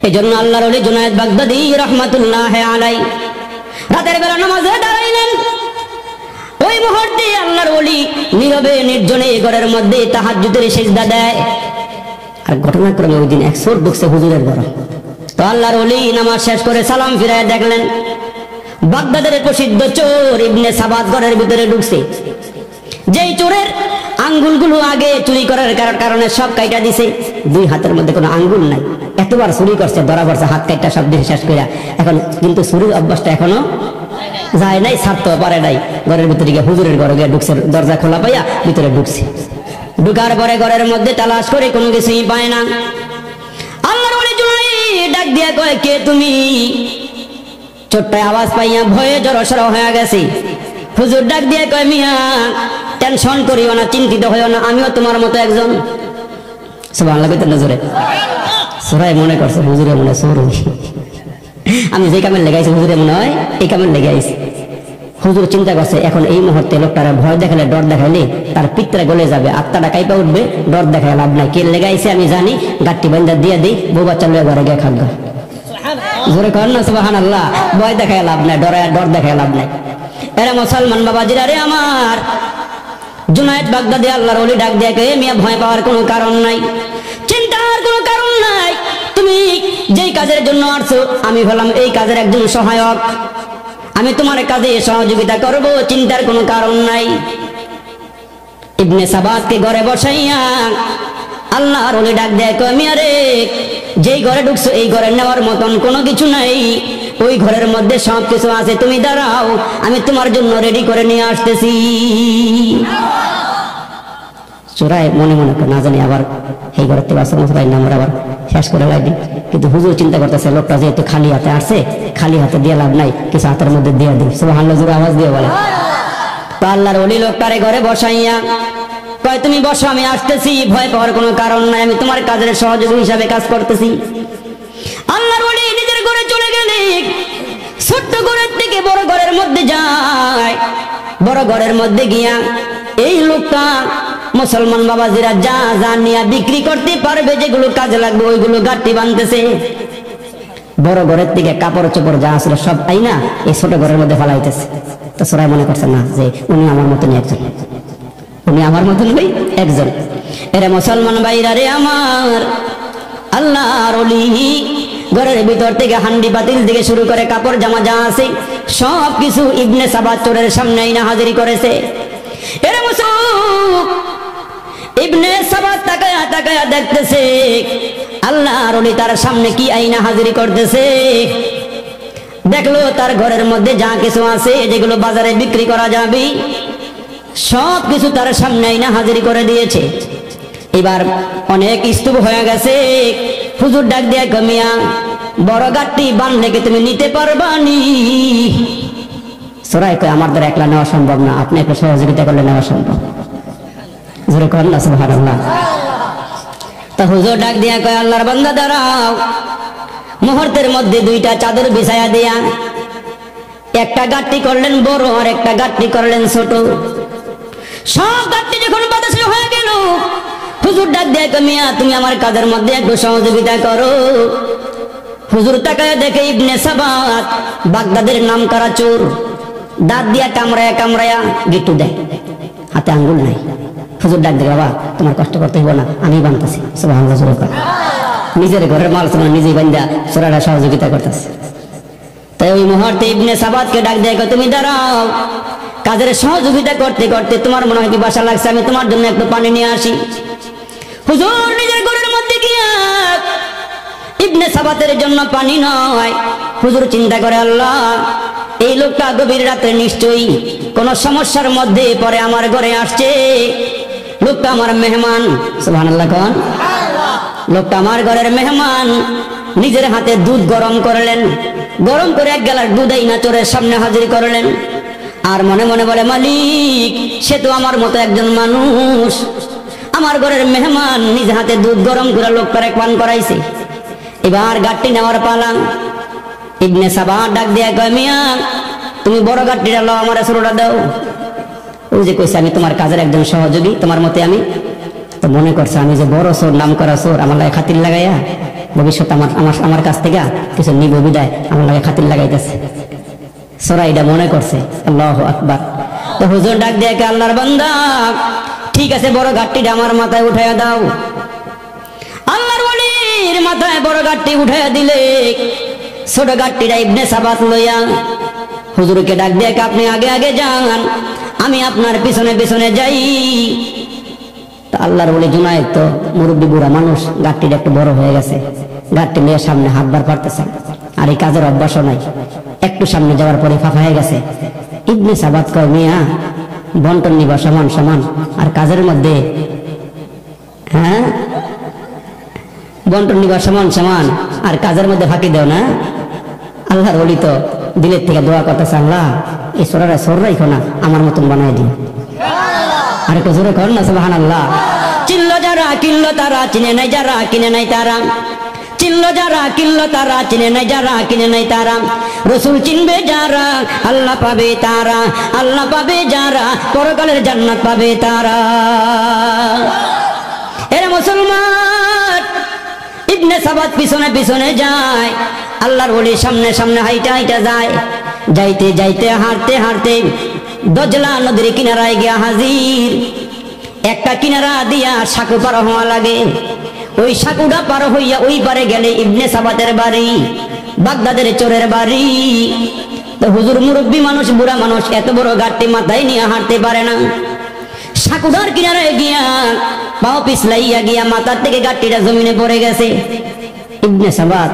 এজন্য আল্লাহর ওলি জুনায়েদ বাগদাদী রাহমাতুল্লাহি আলাইহি রাতের বেলা নামাজে দাঁড়াইলেন। ওই মুহূর্তে আল্লাহর ওলি নীরবে নির্জনে ঘরের মধ্যে তাহাজ্জুদের সিজদা দেয়। আর ঘটনাক্রমে ওই দিন এক চোর ঢুকছে হুজুরের ঘরে। তো আল্লাহর ওলি নামাজ শেষ করে সালাম ফিরায় দেখলেন বাগদাদের প্রসিদ্ধ চোর ইবনে সাবাত ঘরের ভিতরে ঢুকছে। যেই চোরের আঙ্গুলগুলো আগে চুরি করার কারণে সব কাইটা দিছে, দুই হাতের মধ্যে কোনো আঙ্গুল নাই, এতবার চুরি করছে, ধরা পড়ছে, হাত কাইটা সব দিয়ে শেষ করে। এখন কিন্তু চুরির অভ্যাসটা এখনো যায় নাই, ছাড়তেও পারে নাই। ঘরের ভিতরে গিয়ে হুজুরের ঘরে গিয়ে ঢুকছে, দরজা খোলা পাইয়া ভিতরে ঢুকছে। ঢুকার পরে ঘরের মধ্যে তালাশ করে কোনো কিছুই পায় না। আল্লাহর ওলি জুনায়েদ ডাক দিয়া কয়, কে তুমি? ছোট্ট আওয়াজ পাইয়া ভয়ে জড়সড় হয়ে গেছে। হুজুর ডাক দিয়া কয়, মিয়া টেনশন করিও না, চিন্তিত হইও না, আমিও তোমার মতো একজন। সুবহানাল্লাহ কইতেন না জোরে? সবাই মনে করছে হুজুরে মনে চোর, আমি যে কামের লেগাইছি হুজুরে মনে হয় এই কামের লেগে আইছি। হুজুর চিন্তা করছে এখন এই মুহূর্তে লোকটারা ভয় দেখালে, ডর দেখাইলে তার পিত্রা গলে যাবে, আত্মাটা কাইপা উঠবে, ডর দেখায় লাভ নাই। কে লেগাইছে আমি জানি, গাঠটি বান্ধা দিয়ে দিই, বউ বাচ্চা লয়ে ঘরে গিয়ে খাদ্য। জোরে কর না সুবহানাল্লাহ। ভয় দেখায় লাভ নাই, ডর দেখায় লাভ নাই। এরা মুসলমান বাবাজিরা রে আমার, জুনায়েদ বাগদাদী আল্লাহর ওলি ডাক দিয়ে কয়, মিয়া ভয় পাওয়ার কোনো কারণ নাই, চিন্তার কোনো কারণ নাই। তুমি যেই কাজের জন্য আসছো আমি হলাম এই কাজের একজন সহায়ক, আমি তোমার কাজে সহযোগিতা করব, চিন্তার কোনো কারণ নাই। ইবনে সাবাতকে ঘরে বসাইয়া আল্লাহর ওলি ডাক দেয়, কয়, মিয়া রে যেই ঘরে ঢুকছো এই ঘরে নেওয়ার মতন কোনো কিছু নাই, ওই ঘরের মধ্যে সব কিছু আছে, তুমি দাঁড়াও, আমি তোমার জন্য রেডি করে নিয়ে আসতেছি। চোরাই মনে মনে না জানি আবার এই ঘরের থেকে আসতে নাম্বার আবার শেষ করে লাগবে। কিন্তু হুজুর চিন্তা করতেছে লোকটা যেহেতু খালি হাতে আসছে, খালি হাতে দিয়ে লাভ নাই, কিছু হাতের মধ্যে দিয়ে দিই। সুবহানাল্লাহ জোরে আওয়াজ দিয়ে বলে। তো আল্লাহর ওলি লোকটারে ঘরে বসাইয়া কয়, তুমি বসো, আমি আসতেছি, ভয় পাওয়ার কোনো কারণ নাই, আমি তোমার কাজের সহযোগী হিসাবে কাজ করতেছি। আল্লাহর ওলি নিজের ঘরে চলে গেলে ছোট্ট ঘরের থেকে বড় ঘরের মধ্যে যায়। বড় ঘরের মধ্যে গিয়া এই লোকটা মুসলমান বাবাজিরা যা যা নিয়ে বিক্রি করতে পারবে, যেগুলো কাজে লাগবে ওইগুলো গাঁটটি বানতেছে। বড় ঘরের থেকে কাপড় চোপড় যা আসলে সব আইনা এই ছোট ঘরের মধ্যে ফেলাইতেছে। তো সবাই মনে করছে না যে উনি আমার মতনই একজন, উনি আমার মতন ভাই একজন। এরা মুসলমান ভাইরা রে আমার, আল্লাহর ওলি ঘরের ভিতর থেকে হান্ডি পাতিল থেকে শুরু করে কাপড় জামা যা আছে সব কিছু ইবনে সাবাত চোরের সামনে আইনা হাজিরি করেছে। এরা ইবনে সাবাত তাকায়া তাকায়া দেখতেছে আল্লাহর ওলি তার সামনে কি আইনা হাজিরি করতেছে। দেখলো তার ঘরের মধ্যে যা কিছু আছে যেগুলো বাজারে বিক্রি করা যাবে সব কিছু তার সামনে আইনা হাজিরি করে দিয়েছে। এবার অনেক স্তূপ হয়ে গেছে। হুজুর ডাক দিয়া, কমিয়া বড় গাঠটি বানলে কি তুমি নিতে পারবা নি? সরাই কয়, আমার দ্বারা একলা নেওয়া সম্ভব না, আপনি একটু সহযোগিতা করলে নেওয়া সম্ভব। জোরে কর না সুবহানাল্লাহ। তা হুজুর ডাক দিয়া কয়, আল্লাহর বান্দা দাঁড়াও। মুহূর্তের মধ্যে দুইটা চাদর বিছায়া দিয়া একটা গাঠটি করলেন বড় আর একটা গাঠটি করলেন ছোট। সব গাঠটি যখন বাতাসে হয়ে গেল, হুজুর ডাক দিয়া কয়, মিয়া তুমি আমার কাজের মধ্যে একটু সহযোগিতা করো। হুজুর তাকায় দেখে ইবনে সাবাত বাগদাদের নামকরা চোর, দাঁত দিয়া কামড়ায়া কামড়ায়া গিট্টু দেয়, হাতে আঙ্গুল নাই। হুজুর ডাক দিয়ে, বাবা তোমার কষ্ট করতে হইব না, আমি বানতেছি। সুবহানাল্লাহ জোরে কর। নিজের ঘরের মাল তোমার নিজেই বান্দা চোরাটা সহযোগিতা করতেছে। তাই ওই মুহূর্তে ইবনে সাবাতকে ডাক দেয়, তুমি দাঁড়াও, কাজের সহযোগিতা করতে করতে তোমার মনে হয় কি বাসা লাগছে, আমি তোমার জন্য একটু পানি নিয়ে আসি। হুজুর নিজের ঘরের মধ্যে গিয়া ইবনে সাবাতের জন্য পানি নয়, হুজুর চিন্তা করে, আল্লাহ এই লোকটা গভীর রাতে নিশ্চয়ই কোন সমস্যার মধ্যে পরে আমার ঘরে আসছে, লোকটা আমার মেহমান। সুবহানাল্লাহ কোন? লোকটা আমার ঘরের মেহমান। নিজের হাতে দুধ গরম করলেন, গরম করে এক গ্লাস দুধ আইনা চোরের সামনে হাজির করলেন। আর মনে মনে বলে, মালিক সে তো আমার মতো একজন মানুষ, আমার ঘরের মেহমান, নিজ হাতে দুধ গরম করে লোকটারে পান করাইছে। এবার গাঠটি নেওয়ার পালা। ইবনে সাবাত ডাক দিয়া কয়, মিয়া তুমি বড় গাঠটিটা লও, আমার ছোটটা দাও। ওই যে কইছে আমি তোমার কাজের একজন সহযোগী, তোমার মতে আমি। তো মনে করছে আমি যে বড় চোর, নাম করা চোর, আমার লাগে খাতির লাগাইয়া ভবিষ্যৎ আমার কাছ থেকে কিছু নিব বিদায় আমার লাগে খাতির লাগাইতেছে। সরাইটা মনে করছে। আল্লাহু আকবার। তো হুজুর ডাক দিয়ে আল্লাহর বান্দা, ঠিক আছে বড় ঘাটটিটা আমার মাথায় উঠাইয়া দাও। আল্লাহর ওলির মাথায় বড় ঘাটটি উঠাইয়া দিলে ছোট ঘাটটিটা ইবনে সাবাত লইয়া হুজুরকে ডাক দিয়ে আপনি আগে আগে যান, আমি আপনার পিছনে পিছনে যাই। তা আল্লাহর ওলি জুনায়েদ তো মুরব্বী বুড়া মানুষ, ঘাটটিটা একটু বড় হয়ে গেছে, ঘাটটি নিয়ে সামনে হাতবার পারতেছে, আর এই কাজের অভ্যাসও নাই। একটু সামনে যাওয়ার পরে ফাঁফা হয়ে গেছে। ইবনে সাবাত কয়, মিয়া বন্টন নিবা সমান সমান, আর কাজের মধ্যে বন্টন নিবা সমান সমান, আর কাজের মধ্যে ফাঁকি দেও না। আল্লাহর ওলি তো দিলের থেকে দোয়া করতেছে, আল্লাহ এই সোরারা সোর রাইখো না, আমার মতন বানাই দিই। আর একটু জোরে কর না সুবহানাল্লাহ। চিনলো যারা কিনলো তারা, চিনে নাই যারা কিনে নাই তারা, চিনলো যারা কিনলো তারা, চিনে নাই যারা কিনে নাই তারা। রসুল চিনবে যারা আল্লাহ পাবে তারা, আল্লাহ পাবে যারা পরকালের জান্নাত পাবে তারা। এরা মুসলমান, ইবনে সাবাত পিছনে পিছনে যায়, আল্লাহর ওলি সামনে সামনে হাইটা হাইটা যায়। যাইতে যাইতে হাঁটতে হাঁটতে দজলা নদীর কিনারায় গিয়া হাজির। একটা কিনারা দিয়া সাঁকু পার হওয়া লাগে। ওই সাঁকুটা পার হইয়া ওই পারে গেলে ইবনে সাবাতের বাড়ি, বাগদাদের চোরের বাড়ি। তো হুজুর মুরব্বী মানুষ, বুড়া মানুষ, এত বড় ঘাটটি মাথায় নিয়ে হাঁটতে পারে না। সাঁকুটার কিনারায় গিয়া পাও পিছলাইয়া গিয়া মাথার থেকে ঘাটটিটা জমিনে পড়ে গেছে। ইবনে সাবাত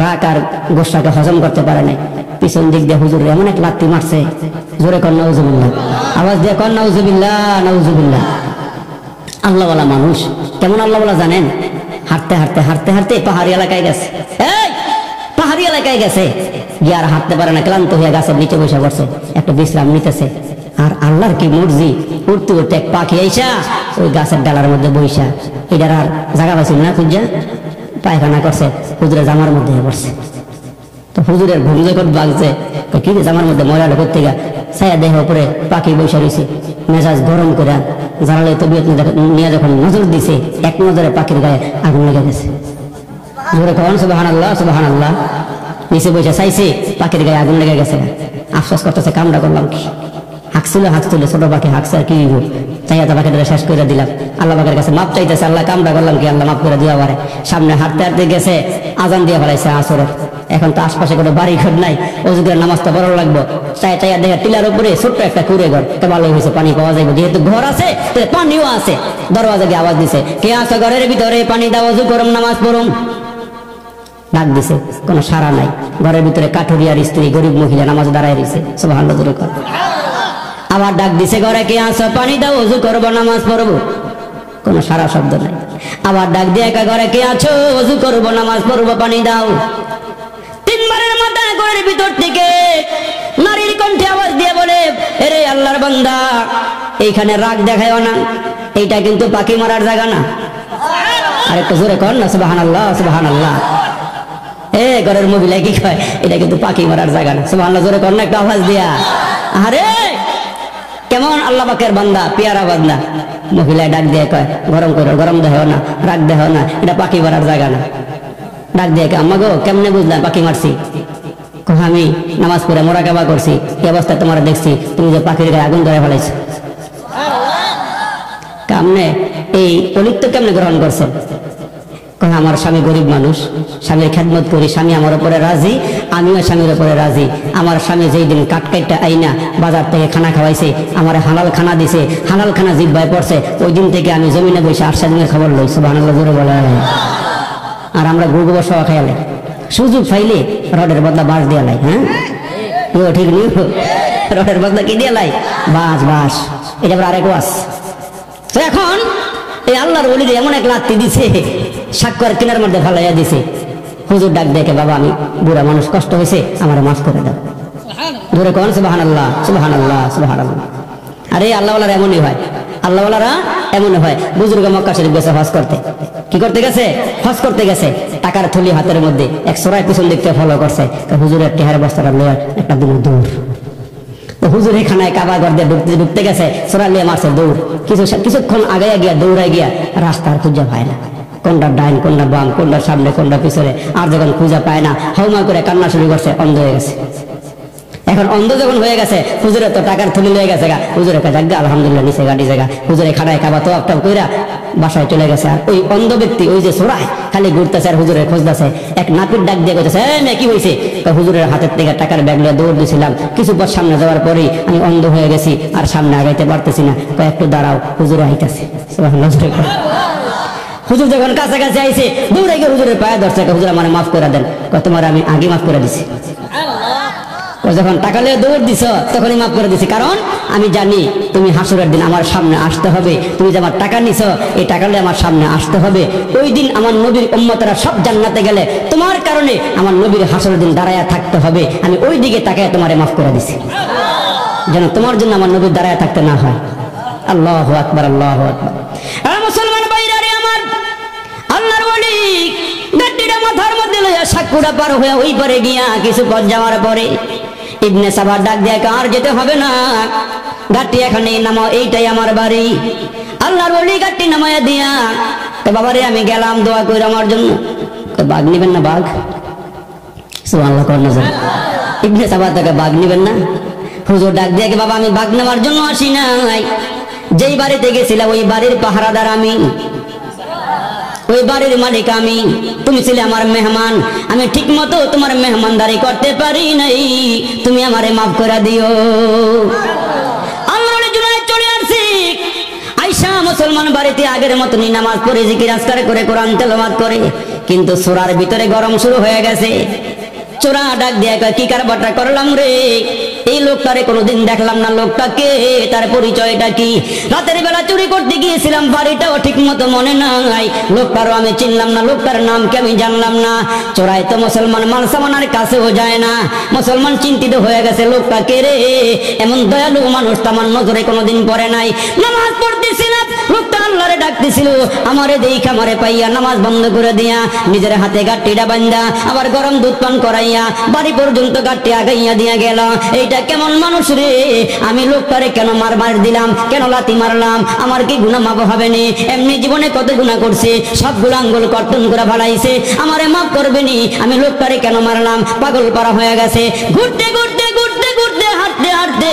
রাগ আর গোসাকে হজম করতে পারে নাই। পিছন দিক দিয়ে হুজুর এমন এক লাত্তি মারছে, জোরে কর নাউজুবিল্লাহ, আওয়াজ দিয়ে কর নাউজুবিল্লাহ নাউজুবিল্লাহ। আল্লাহওয়ালা মানুষ কেমন আল্লাহওয়ালা জানেন? হাঁটতে হাঁটতে হাঁটতে হাঁটতে পাহাড়ি এলাকায় গেছে। এই পাহাড়ি এলাকায় গেছে, গিয়ে আর হাঁটতে পারে না, ক্লান্ত হয়ে গাছের নিচে বসে পড়ছে, একটা বিশ্রাম নিতেছে। আর আল্লাহর কি মর্জি, উঠতে উঠতে এক পাখি আইসা ওই গাছের ডালার মধ্যে বইসা, এটার আর জায়গা পাইছিল না, খুঁজা পায়খানা করছে, হুজুরের জামার মধ্যে পড়ছে। তো হুজুরের ঘুম যখন বাগছে, কি জামার মধ্যে ময়লা করতে গা ছায়া দেহ উপরে পাখি বৈশা রয়েছে, মেজাজ গরম করে জানালে তবিয়ত নিয়ে যখন নজর দিছে, এক নজরে পাখির গায়ে আগুন লেগে গেছে। জোরে কন সুবহানাল্লাহ সুবহানাল্লাহ। নিচে বসে চাইছে, পাখির গায়ে আগুন লেগে গেছে। আফসোস করতেছে, কামড়া করলাম কি। হাঁকছিল হাঁকছিল, ছোট পাখি হাঁকছে, আর কি চাইয়া তা পাখিটা শেষ করে দিলাম। আল্লাহ পাকের কাছে মাপ চাইতেছে, আল্লাহ কামড়া করলাম কি, আল্লাহ মাফ করে দেওয়া পারে। সামনে হাঁটতে হাঁটতে গেছে, আজান দিয়ে ফেলাইছে আসরের। এখন তো আশপাশে কোনো বাড়ি ঘর নাই, ওজুদের নামাজটা বড় লাগবো। চাইয়া চাইয়া দেখে টিলার উপরে ছোট্ট একটা কুড়ে ঘর, তো ভালো হয়েছে, পানি পাওয়া যাবে, যেহেতু ঘর আছে পানিও আছে। দরওয়াজা গিয়ে আওয়াজ দিছে, কে আছে ঘরের ভিতরে, পানি দাও, ওযু করুম, নামাজ পড়ুম। ডাক দিছে, কোনো সাড়া নাই। ঘরের ভিতরে কাঠুরিয়ার স্ত্রী, গরিব মহিলা নামাজ দাঁড়ায় রয়েছে। সুবহানাল্লাহ জোরে কর। আবার ডাক দিছে, ঘরে কে আছে, পানি দাও, ওযু করবো, নামাজ পড়বো। কোনো সারা শব্দ নাই। আবার ডাক দিয়ে, একা ঘরে কে আছো, ওযু করবো, নামাজ পড়বো, পানি দাও। তিনবারের মাথায় ঘরের ভিতর থেকে নারীর কণ্ঠে আওয়াজ দিয়ে বলে, এরে আল্লাহর বান্দা, এইখানে রাগ দেখায়ও না, এইটা কিন্তু পাখি মারার জায়গা না। আর একটু জোরে কর না সুবহানাল্লাহ সুবহানাল্লাহ। ঘরের মহিলা কি কয়, এটা কিন্তু পাখি মারার জায়গা না। সুবহানাল্লাহ জোরে কর না একটা আওয়াজ দিয়া। আরে কেমন আল্লাহ পাকের বান্দা, পেয়ারা বান্দা। মহিলায় ডাক দিয়ে কয়, গরম করো, গরম দেহ না, রাগ দেহ না, এটা পাখি মারার জায়গা না। ডাক দিয়ে আম্মা গো, কেমনে বুঝলাম পাখি মারছি? আমি নামাজ পড়ে মোরাকাবা করছি, এই অবস্থায় তোমার দেখছি, তুমি যে পাখির গায়ে আগুন ধরে ফেলাইছো। কেমনে এই অলিত্ব কেমনে গ্রহণ করছেন? আমার স্বামী গরিব মানুষ, স্বামীর খেদমত করি, স্বামী আমার উপরে রাজি, আমিও স্বামীর উপরে রাজি। আমার স্বামী যেই দিন কাটকাইটা আইনা বাজার থেকে খানা খাওয়াইছে, আমার হালাল খানা দিছে, হালাল খানা জিব্বায় পড়ছে, ওই দিন থেকে আমি জমিনে বসে 8 দিনের খবর লই। সুবহানাল্লাহ জোরে বলে। আর আমরা গরু গোবর সহ খাইলে সুযোগ পাইলে রডের বদলা বাঁশ দিয়ে লাই। হ্যাঁ ঠিক নেই, রডের বদলা কি দিয়ে লাই? বাঁশ বাঁশ। এটা আবার আরেক ওয়াজ। তো এখন এই আল্লাহর ওলিরে এমন এক লাত্তি দিছে, সাক্ষর কিনার মধ্যে ফালাইয়া দিছে। হুজুর ডাক দেখে, বাবা আমি বুড়া মানুষ, কষ্ট হয়েছে, আমার মাফ করে দাও। ধরে কোন সুবহানাল্লাহ সুবহানাল্লাহ সুবহানাল্লাহ। আরে আল্লাহওয়ালারা এমনই হয়, আল্লাহওয়ালারা এমনই হয়। বুজুর্গ মক্কা শরীফ গেছে হজ করতে। কি করতে গেছে? হজ করতে গেছে। টাকার থলি হাতের মধ্যে, এক সরাই পিছন দেখতে ফলো করছে, হুজুরের টেহার বস্তাটা লয়ে একটা দিন দৌড়। হুজুর এখানে কাবা ঘর দিয়ে ঢুকতে গেছে, সরা লিয়ে মারছে দৌড়। কিছুক্ষণ আগে গিয়া দৌড়ায় গিয়া রাস্তার খুঁজে পায় না। কোনটা ডাইন কোনটা বাম, কোনটা সামনে কোনটা পিছনে। আর যখন খুঁজে পায় না, হাউমা করে কান্না শুরু করছে, অন্ধ হয়ে গেছে। এখন অন্ধ যখন হয়ে গেছে, হুজুরে তো টাকার থলি হয়ে গেছে গা, হুজুরে কাজ আলহামদুলিল্লাহ নিচে গাড়ি জায়গা, হুজুরে খানায় খাবা তো আপটাপ কইরা বাসায় চলে গেছে। আর ওই অন্ধ ব্যক্তি ওই যে সোরায় খালি ঘুরতেছে আর হুজুরের খোঁজতেছে। এক নাপির ডাক দিয়ে কইতেছে, কি হয়েছে? হুজুরের হাতের থেকে টাকার ব্যাগ নিয়ে দৌড় দিয়েছিলাম, কিছু পর সামনে যাওয়ার পরেই আমি অন্ধ হয়ে গেছি, আর সামনে আগাইতে পারতেছি না, একটু দাঁড়াও। হুজুরে আইতাছে। হুজুর যখন কাছাকাছি আইছে, দৌড়ে গিয়ে হুজুরের পায়ে ধরছে, হুজুর আমার মাফ করে দেন। তোমার আমি আগে মাফ করে দিছি। যখন টাকা নিয়ে দৌড় দিছ তখনই মাফ করে দিছি, কারণ আমি জানি তুমি হাসরের দিন আমার সামনে আসতে হবে। তুমি যে আমার টাকা নিছ, এই টাকা নিয়ে আমার সামনে আসতে হবে। ওই দিন আমার নবীর উম্মতেরা সব জান্নাতে গেলে তোমার কারণে আমার নবীর হাসরের দিন দাঁড়ায়া থাকতে হবে। আমি ওই দিকে তাকায় তোমারে মাফ করে দিছি, যেন তোমার জন্য আমার নবীর দাঁড়ায় থাকতে না হয়। আল্লাহু আকবার, আল্লাহু আকবার। মুসলমান ভাইরা রে আমার, আল্লাহর ওলি গাড়িটা মাথার মধ্যে লইয়া সাতপুরা পার হয়ে ওই পারে গিয়া কিছু পথ যাওয়ার পরে ইবনে সাবার ডাক দিয়ে, আর যেতে হবে না, গাড়ি এখানে নামাও, এইটাই আমার বাড়ি। আল্লাহর ওলি গাড়ি নামাইয়া দিয়া, তো বাবারে আমি গেলাম, দোয়া কইর আমার জন্য। বাঘ নিবেন না? বাঘ সুবহানাল্লাহ কর না। ইবনে সাবার তাকে বাঘ নিবেন না? হুজুর ডাক দিয়ে, বাবা আমি বাঘ নেওয়ার জন্য আসি নাই, যেই বাড়িতে গেছিলাম ওই বাড়ির পাহারাদার আমি, ওই বাড়ির মালিক আমি, তুমি ছিলে আমার মেহমান, আমি ঠিক মতো তোমার মেহমানদারি করতে পারি নাই, তুমি আমারে মাফ করে দিও। আমরা চলে আসছি, আইসা মুসলমান বাড়িতে আগের মতনই নামাজ পড়ে জিকির আজকার করে কোরআন তেলাওয়াত করে, কিন্তু সূরার ভিতরে গরম শুরু হয়ে গেছে। চোরা ডাক দিয়ে, কি কারবারটা করলাম রে? এই লোকটারে কোনোদিন দেখলাম না, লোকটা কে, তার পরিচয়টা কি? রাতের বেলা চুরি করতে গিয়েছিলাম, বাড়িটাও ঠিক মতো মনে নাই, লোকটারও আমি চিনলাম না, লোকটার নাম কি আমি জানলাম না। চোরাই তো মুসলমান মাল সামানার কাছেও যায় না। মুসলমান চিন্তিত হয়ে গেছে, লোকটা কে রে? এমন দয়ালু মানুষ তো আমার নজরে কোনোদিন পড়ে নাই। নামাজ পড়তেছি না, লোকটা আল্লাহরে ডাকতেছিল, আমারে দেখা আমারে পাইয়া নামাজ বন্ধ করে দিয়া নিজের হাতে গাঁটটিটা বান্ধা আবার গরম দুধ পান করাইয়া বাড়ি পর্যন্ত গাঁটটি আগাইয়া দিয়া গেল। এইটা কেমন মানুষ রে? আমি লোকটারে কেন মার দিলাম, কেন লাথি মারলাম? আমার কি গুনাহ মাফ হবে নি? এমনি জীবনে কত গুনাহ করছে, সবগুলো আঙ্গুল কর্তন করে ভালাইছে, আমারে মাফ করবে নি? আমি লোকটারে কেন মারলাম? পাগল পারা হয়ে গেছে। ঘুরতে ঘুরতে ঘুরতে ঘুরতে হাঁটতে হাঁটতে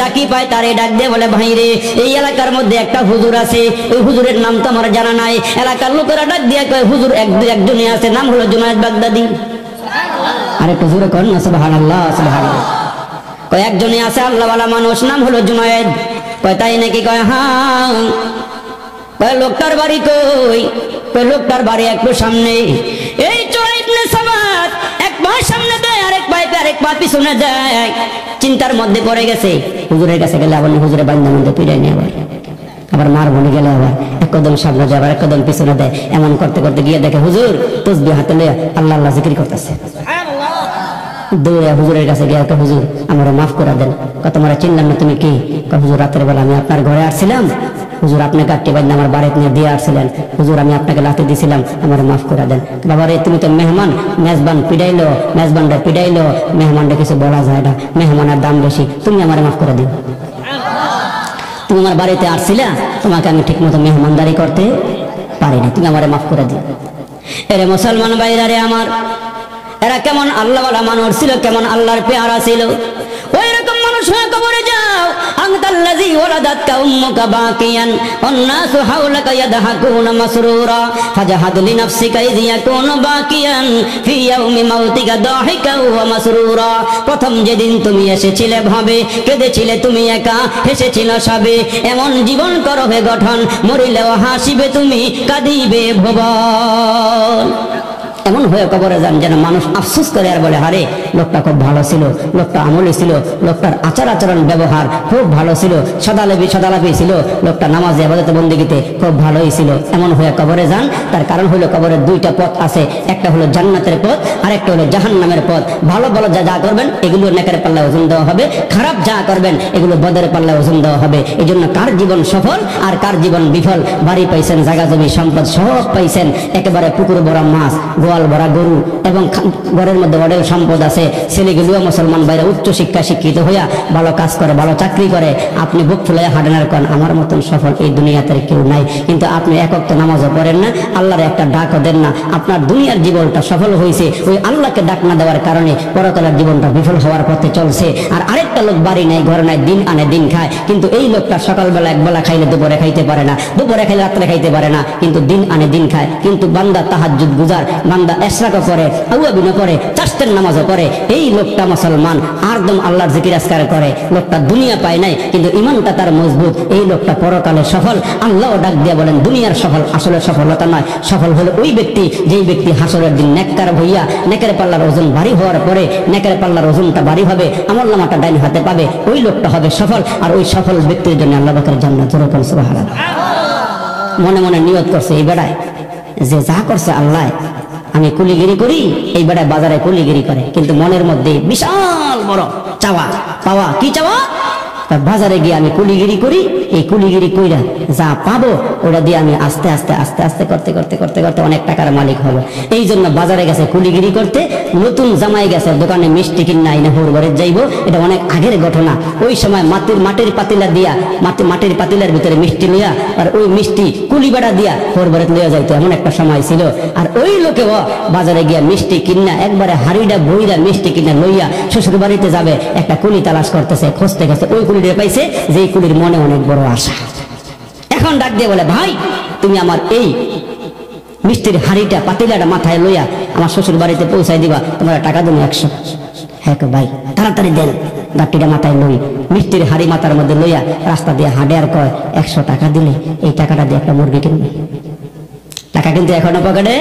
ডাকি পায়, তারে ডাক দিয়ে বলে, ভাই রে এই এলাকার মধ্যে একটা হুজুর আছে, ওই হুজুরের নাম তো আমার জানা নাই। এলাকার লোকেরা ডাক দিয়ে কয়, হুজুর একজনই আছে, নাম হলো জুনায়েদ বাগদাদি। আরে হুজুরে কন না সুবহানাল্লাহ, সুবহানাল্লাহ। কয় একজনই আছে আল্লাহওয়ালা মানুষ, নাম হলো জুনায়েদ। কয় তাই নাকি? কয় হ্যাঁ। কয় লোকটার বাড়ি কই? কয় লোকটার বাড়ি একটু সামনে। এই চোরা ইবনে সাবাত এক পা সামনে দেয়, আরেক পা পিছনে দেয়, চিন্তার মধ্যে পড়ে গেছে। হুজুরের কাছে গেলে আবার হুজুরে বান্দা মধ্যে পিড়াই নিয়ে আবার মার বনে গেলে আবার এক কদম সামনে যায়, আবার এক কদম পিছনে দেয়। এমন করতে করতে গিয়ে দেখে হুজুর তসবিহ হাতে নিয়ে আল্লাহ আল্লাহ জিকির করতেছে। দৌড়ে হুজুরের কাছে গিয়ে, হুজুর আমার মাফ করে দেন। তোমার চিনলাম না, তুমি কি? হুজুর রাতের বেলা আমি আপনার ঘরে আসছিলাম, হুজুর আপনি গাঁটটি বাঁধে আমার বাড়িতে নিয়ে দিয়ে আসছিলেন, হুজুর আমি আপনাকে লাথি দিছিলাম, আমার মাফ করে দেন। বাবা রে তুমি তো মেহমান, মেজবান পিডাইলো, মেজবানটা পিডাইলো, মেহমানটা কিছু বলা যায় না, মেহমানের দাম বেশি, তুমি আমার মাফ করে দিও। তুমি আমার বাড়িতে আসছিলা, তোমাকে আমি ঠিক মতো মেহমানদারি করতে পারিনি, তুমি আমার মাফ করে দিও। এরে মুসলমান ভাইরা রে আমার, এরা কেমন আল্লাহওয়ালা মানুষ ছিল, কেমন আল্লাহর পেয়ারা ছিল। ওই রকম মানুষ হয়ে কবরে যাও। আনতাল্লাযী ওয়ালাদাতকা উম্মুকা বাকিয়ান ওয়ান-নাসু হাওলাকা ইয়াদহাকুনা মাসরুরা ফাজাহাদ লিনাফসিকা ইয ইয়াকুনু বাকিয়ান ফি ইয়াউমি মাউতিকা দাহিকা ওয়া মাসরুরা। প্রথম যেদিন তুমি এসেছিলে ভাবে, কেঁদেছিলে তুমি একা, হেসেছিল সবে, এমন জীবন করো হে গঠন, মরিলেও হাসিবে তুমি, কাঁদিবে ভুবন। এমন হয়ে কবরে যান যেন মানুষ আফসোস করে আর বলে, হারে লোকটা খুব ভালো ছিল, লোকটা আমলি ছিল, লোকটার আচার আচরণ ব্যবহার খুব ভালো ছিল, সদালাপি ছিল, লোকটা নামাজে ইবাদতে বন্দেগীতে খুব ভালোই ছিল। এমন হয়ে কবরে যান। তার কারণ হলো কবরের দুইটা পথ আছে, একটা হলো জান্নাতের পথ, আর একটা হলো জাহান্নামের পথ। ভালো ভালো যা করবেন এগুলো নেকের পাল্লায় ওজন দেওয়া হবে, খারাপ যা করবেন এগুলো বদের পাল্লায় ওজন দেওয়া হবে। এই জন্য কার জীবন সফল আর কার জীবন বিফল? বাড়ি পাইছেন, জায়গা জমি সম্পদ সব পাইছেন, একেবারে পুকুর ভরা মাছ, গোয়াল গোয়াল ভরা গরু এবং ঘরের মধ্যে অডেল সম্পদ আছে, ছেলেগুলিও মুসলমান বাইরে উচ্চ শিক্ষা শিক্ষিত হইয়া ভালো কাজ করে, ভালো চাকরি করে, আপনি বুক ফুলাইয়া হাঁটেন আর কন আমার মতন সফল এই দুনিয়াতে কেউ নাই। কিন্তু আপনি এক ওয়াক্ত নামাজও পড়েন না, আল্লাহর একটা ডাকও দেন না। আপনার দুনিয়ার জীবনটা সফল হয়েছে ওই আল্লাহকে ডাক না দেওয়ার কারণে, পরকালের জীবনটা বিফল হওয়ার পথে চলছে। আর আরেকটা লোক বাড়ি নাই, ঘর নাই, দিন আনে দিন খায়, কিন্তু এই লোকটা সকালবেলা একবেলা খাইলে দুপুরে খাইতে পারে না, দুপুরে খাইলে রাত্রে খাইতে পারে না, কিন্তু দিন আনে দিন খায়। কিন্তু বান্দা তাহাজ্জুদ গুজার, বান্দা ইশরাকও করে, আউয়াবিনও করে, চারটের নামাজও করে, এই লোকটা মুসলমান, আরদম আল্লাহর জিকির আজকার করে। লোকটা দুনিয়া পায় নাই কিন্তু ইমানটা তার মজবুত, এই লোকটা পরকালে সফল। আল্লাহও ডাক দিয়ে বলেন দুনিয়ার সফল আসলে সফলতা নয়, সফল হলো ওই ব্যক্তি যেই ব্যক্তি হাসরের দিন নেককার হইয়া নেকের পাল্লার ওজন ভারী হওয়ার পরে নেকের পাল্লার ওজনটা ভারী হবে, আমলনামাটা ডাইন হাতে পাবে, ওই লোকটা হবে সফল। আর ওই সফল ব্যক্তির জন্য আল্লাহ পাকের জান্নাত যেরকম সুবহানাল্লাহ। মনে মনে নিয়ত করছে এই বেড়ায় যে যা করছে আল্লাহ, আমি কুলিগিরি করি, এই বেড়ায় বাজারে কুলিগিরি করে, কিন্তু মনের মধ্যে বিশাল বড় চাওয়া পাওয়া। কি চাওয়া? বাজারে গিয়ে আমি কুলিগিরি করি, এই কুলিগিরি কইরা যা পাবো ওটা দিয়ে আমি আস্তে আস্তে আস্তে আস্তে করতে করতে করতে করতে অনেক টাকার মালিক হবো। এই জন্য বাজারে গেছে কুলিগিরি করতে, নতুন জামাই গেছে দোকানে মিষ্টি কিনা আইনে হুর ঘরে যাইবো। এটা অনেক আগের ঘটনা। ওই সময় মাটির পাতিলা দিয়া মাটির পাতিলার ভিতরে মিষ্টি লইয়া আর ওই মিষ্টি কুলি বেড়া দিয়া হুর ঘরে লইয়া যাইতো, এমন একটা সময় ছিল। আর ওই লোকেও বাজারে গিয়া মিষ্টি কিনা একবারে হাড়িটা বইরা মিষ্টি কিনা লইয়া শ্বশুর বাড়িতে যাবে, একটা কুলি তালাশ করতেছে, খুঁজতে গেছে, ওই কুলিটা পাইছে যে কুলির মনে অনেক বড় আশা। এখন ডাক দিয়ে বলে ভাই তুমি আমার এই মিষ্টির হাড়িটা পাতিলাটা মাথায় লইয়া আমার শ্বশুর বাড়িতে পৌঁছাই দিবা, তোমার টাকা দেবো 100। হ্যাঁ ভাই তাড়াতাড়ি দেন। গাড়িটা মাথায় লই, মিষ্টির হাড়ি মাথার মধ্যে লইয়া রাস্তা দিয়ে হাঁটে আর কয় 100 টাকা দিলে এই টাকাটা দিয়ে একটা মুরগি কিনবে। টাকা কিন্তু এখনো পকেটে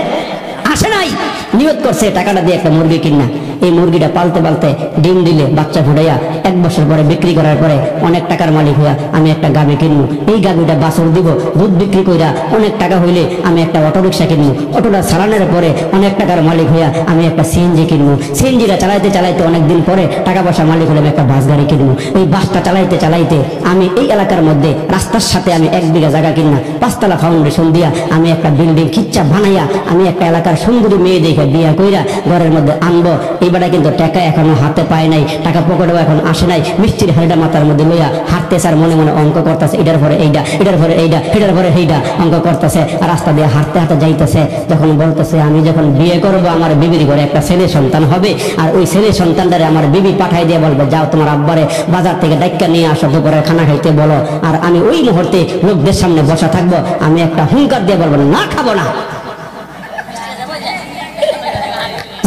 আসে নাই, নিয়ত করছে টাকাটা দিয়ে একটা মুরগি কিনা। এই মুরগিটা পালতে পালতে ডিম দিলে বাচ্চা ফুটাইয়া 1 বছর পরে বিক্রি করার পরে অনেক টাকার মালিক হইয়া আমি একটা গাভী কিনবো। এই গাভীটা বাছুর দিব, দুধ বিক্রি কইরা অনেক টাকা হইলে আমি একটা অটোরিকশা কিনবো। অটোটা চালানোর পরে অনেক টাকার মালিক হইয়া আমি একটা সিএনজি কিনবো। সিএনজিটা চালাইতে চালাইতে অনেকদিন পরে টাকা পয়সা মালিক হলে আমি একটা বাস গাড়ি কিনবো। এই বাসটা চালাইতে চালাইতে আমি এই এলাকার মধ্যে রাস্তার সাথে আমি 1 বিঘা জায়গা কিনা 5 তলা ফাউন্ডেশন দিয়া আমি একটা বিল্ডিং খিচ্চা বানাইয়া আমি একটা এলাকার সুন্দরী মেয়ে দেখে বিয়া কইরা ঘরের মধ্যে আনবো। এইবারে কিন্তু টাকা এখনো হাতে পায় নাই, টাকা পকেটেও এখন আসে নাই। মিষ্টির হাড়িটা মাথার মধ্যে লইয়া হাঁটতেছে আর মনে মনে অঙ্ক করতেছে, এটার পরে এইটা, এটার পরে এইটা, এটার পরে এইটা অঙ্ক করতেছে। আর রাস্তা দিয়ে হাঁটতে হাঁটতে যাইতেছে, যখন বলতেছে আমি যখন বিয়ে করবো আমার বিবির ঘরে একটা ছেলে সন্তান হবে, আর ওই ছেলে সন্তানটারে আমার বিবি পাঠাই দিয়ে বলবে যাও তোমার আব্বারে বাজার থেকে ডাক্কা নিয়ে আসো, দুপুরে খানা খাইতে বলো। আর আমি ওই মুহূর্তে লোকদের সামনে বসা থাকবো, আমি একটা হুঙ্কার দিয়ে বলবো না খাবো না।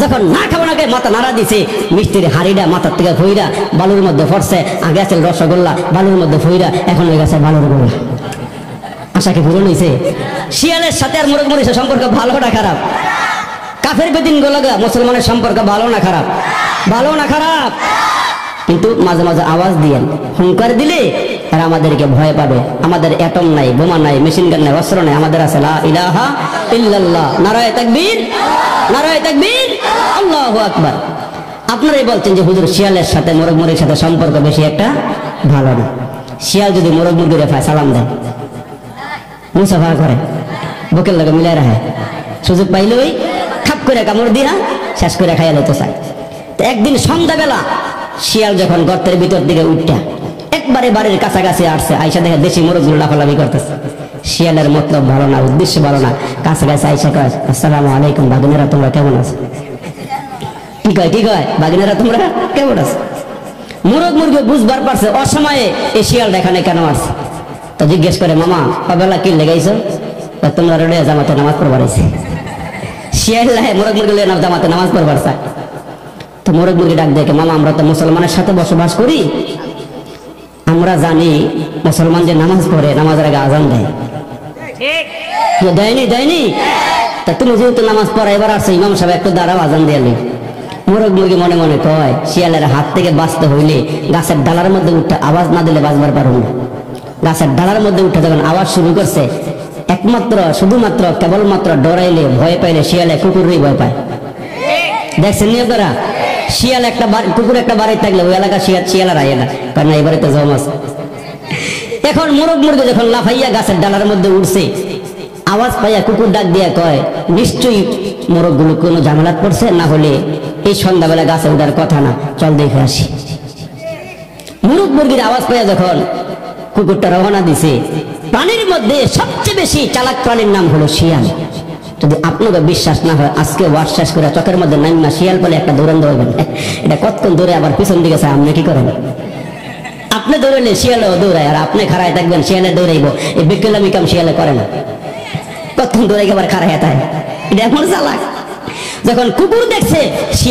যখন না খাবো না মাথা নাড়া দিছে, মিষ্টির হাড়িটা মাথার থেকে ফইরা বালুর মধ্যে পড়ছে। আগে আছে রসগোল্লা, বালুর মধ্যে ফইরা এখন হয়ে গেছে বালুর গোল্লা। আশা কি পূরণ হয়েছে? শিয়ালের সাথে আর মোরগ মরিচের সম্পর্ক ভালো না খারাপ? কাফের বেদিন গোলগা মুসলমানের সম্পর্ক ভালো না খারাপ? ভালো না খারাপ? কিন্তু মাঝে মাঝে আওয়াজ দিয়েন, হুঙ্কার দিলে আর আমাদেরকে ভয় পাবে। আমাদের অ্যাটম নাই, বোমা নাই, মেশিন গান নাই, অস্ত্র নাই, আমাদের আছে লা ইলাহা ইল্লাল্লাহ, নারায়ে তাকবীর, নারায়ে তাকবীর, আল্লাহু আকবার। আপনারাই বলছেন যে হুজুর শিয়ালের সাথে মোরগ মুরগির সাথে সম্পর্ক বেশি একটা ভালো না। শিয়াল যদি মোরগ মুরগিরে পায় সালাম দেয়, মুসাফা করে, বুকের লগে মিলাই রাখে, সুযোগ পাইলেই খাপ করে কামড় দিয়া শেষ করে খাইয়া লইতে চায়। তো একদিন সন্ধ্যাবেলা শিয়াল যখন গর্তের ভিতর দিকে উঠটা একবারে বাড়ির কাছাকাছি আসছে, আইসা দেখে দেশি মোরগগুলো লাফালাফি করতেছে। শিয়ালের মতলব ভালো না, উদ্দেশ্য ভালো না, কাছাকাছি আইসা কয় আসসালামু আলাইকুম বাগিনারা তোমরা কেমন আছো? কি কয় কি কয় বাগিনারা তোমরা কেমন আছো? মোরগ মুরগি বুঝবার পারছে অসময়ে এই শিয়ালটা এখানে কেন আসছে। তো জিজ্ঞেস করে মামা কবেলা কি লেগাইছো? তোমরা রেডে জামাতে নামাজ পড়বার আইছে। শিয়াল মোরগ মুরগি জামাতে নামাজ পড়বার চায়। তো মোরগ মুরগি ডাক দেখে মামা আমরা তো মুসলমানের সাথে বসবাস করি, আমরা জানি মুসলমান যে নামাজ পড়ে নামাজের আগে আজান দেয়, দেয়নি দেয়নি? তা তুমি যেহেতু নামাজ পড়া এবার আসছে ইমাম সাহেব একটু দাঁড়াও আজান দিয়ে। মোরগ মুরগি মনে মনে কয় শিয়ালের হাত থেকে বাঁচতে হইলে গাছের ডালার মধ্যে উঠে আওয়াজ না দিলে বাঁচবার পারব না। গাছের ডালার মধ্যে উঠে যখন আওয়াজ শুরু করছে, একমাত্র শুধুমাত্র কেবলমাত্র ডরাইলে ভয় পাইলে শিয়ালে কুকুরই ভয় পায়। দেখছেন নি আপনারা? শিয়াল একটা কুকুর একটা বাড়ি থাকলে ওই এলাকা শিয়াল আয় না, কারণ এই বাড়িতে জম আছে। এখন মোরগ মুরগি যখন লাফাইয়া গাছের ডালার মধ্যে উঠছে, আওয়াজ পাইয়া কুকুর ডাক দিয়া কয় নিশ্চয়ই মোরগগুলো কোনো ঝামেলাত পড়ছে, না হলে এই সন্ধ্যাবেলা গাছে ওঠার কথা না, চল দেখে আসি। মুরগ মুরগির আওয়াজ পাইয়া যখন কুকুরটা রওনা দিছে, প্রাণীর মধ্যে সবচেয়ে বেশি চালাক প্রাণীর নাম হলো শিয়াল। যদি আপনাকে বিশ্বাস না হয়, আজকে ওয়াজ শেষ করে চোখের মধ্যে নাইমা শিয়াল বলে একটা দৌড়ান দৌড়বেন, এটা কতক্ষণ দৌড়ে আবার পিছন দিকে চায়, আপনি কি করেন? আপনি দৌড়াইলে শিয়ালও দৌড়ায়, আর আপনি খাড়ায় থাকবেন শিয়ালে দৌড়াইব। এই বিকেলামি কাম শিয়ালে করে না, কতক্ষণ দৌড়ে আবার খাড়ায় থাকে। এটা এমন চালাক। যখন কুকুর দেখছে শিয়াল